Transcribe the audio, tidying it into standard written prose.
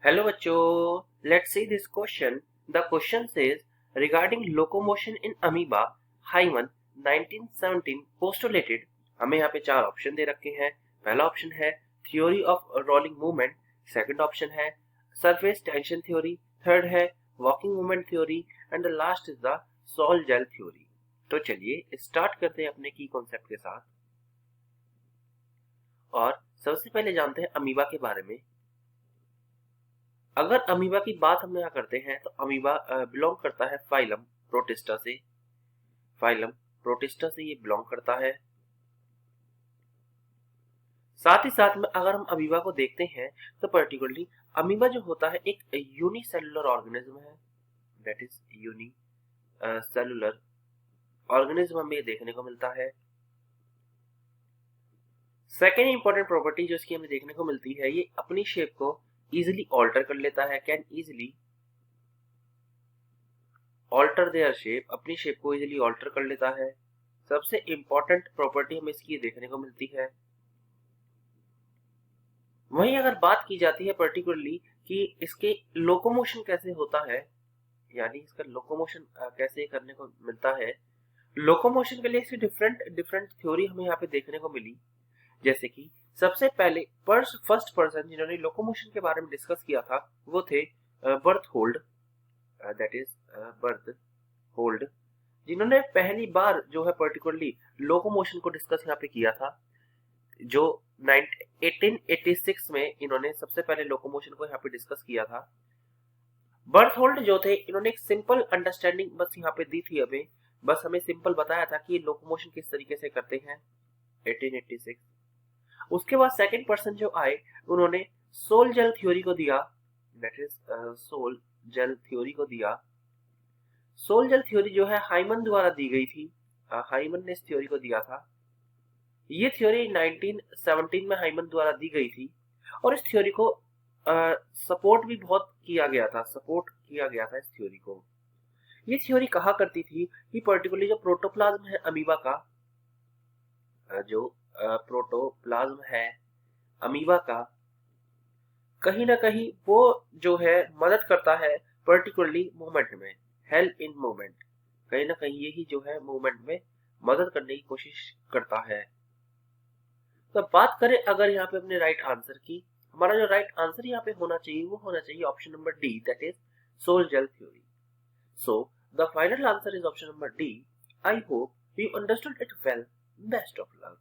Hello बच्चों, let's see this question. The question says regarding locomotion in amoeba, Hyman 1917 postulated. हमें यहाँ पे चार ऑप्शन दे रखे हैं. पहला ऑप्शन है theory of rolling movement, second option है सरफेस टेंशन थ्योरी, थर्ड है walking movement theory and the last is the sol gel theory. तो चलिए स्टार्ट करते हैं अपने की कॉन्सेप्ट के साथ. और सबसे पहले जानते हैं अमीबा के बारे में. अगर अमीबा की बात हम यहाँ करते हैं तो अमीबा बिलोंग करता है फाइलम प्रोटिस्टा से. फाइलम प्रोटिस्टा से ये बिलोंग करता है. साथ ही साथ में अगर हम अमीबा को देखते हैं तो पर्टिकुलरली अमीबा जो होता है एक यूनिसेलुलर ऑर्गेनिज्म है. दैट इज यूनिसेलुलर ऑर्गेनिज्म हमें देखने को मिलता है. सेकेंड इंपॉर्टेंट प्रॉपर्टी जो इसकी हमें देखने को मिलती है, ये अपनी शेप को इजिली ऑल्टर कर लेता है. Can easily alter their shape, अपनी शेप को इजिली ऑल्टर कर लेता है. सबसे इंपॉर्टेंट प्रॉपर्टी हमें इसकी देखने को मिलती है. वहीं अगर बात की जाती है पर्टिकुलरली कि इसके लोकोमोशन कैसे होता है, यानी इसका लोकोमोशन कैसे करने को मिलता है, लोकोमोशन के लिए इसकी डिफरेंट थ्योरी हमें यहाँ पे देखने को मिली. जैसे कि सबसे पहले फर्स्ट पर्सन जिन्होंने लोकोमोशन के बारे में डिस्कस किया था वो थे बर्थहोल्ड. दैट इज बर्थहोल्ड, जिन्होंने पहली बार जो है पर्टिकुलरली लोकोमोशन को डिस्कस यहाँ पे किया था. जो 1886 में इन्होंने सबसे पहले लोकोमोशन को यहाँ पे डिस्कस किया था. बर्थहोल्ड जो थे इन्होंने एक सिंपल अंडरस्टैंडिंग बस यहाँ पे दी थी हमें. बस हमें सिंपल बताया था कि लोकोमोशन किस तरीके से करते हैं. 1886. उसके बाद सेकंड पर्सन जो आए उन्होंने सोल जेल थ्योरी को दिया. That is sol gel theory को दिया. सोल जेल थ्योरी जो है हाइमन द्वारा दी गई थी. हाइमन ने इस थ्योरी को दिया था. ये थ्योरी 1917 में हाइमन द्वारा दी गई थी और इस थ्योरी को सपोर्ट भी बहुत किया गया था. इस थ्योरी को. ये थ्योरी कहा करती थी कि पर्टिकुलरली जो प्रोटोप्लाज्म है अमीबा का, जो प्रोटोप्लाज्म है अमीबा का, कहीं ना कहीं वो जो है मदद करता है पर्टिकुलरली मूवमेंट में, हेल्प इन मूवमेंट. कहीं ना कहीं यही जो है मूवमेंट में मदद करने की कोशिश करता है. तो बात करें अगर यहाँ पे अपने राइट आंसर की, हमारा जो राइट आंसर यहाँ पे होना चाहिए वो होना चाहिए option number D, that is sol gel theory. So the final answer is option number D. I hope you understood it well. Best of luck.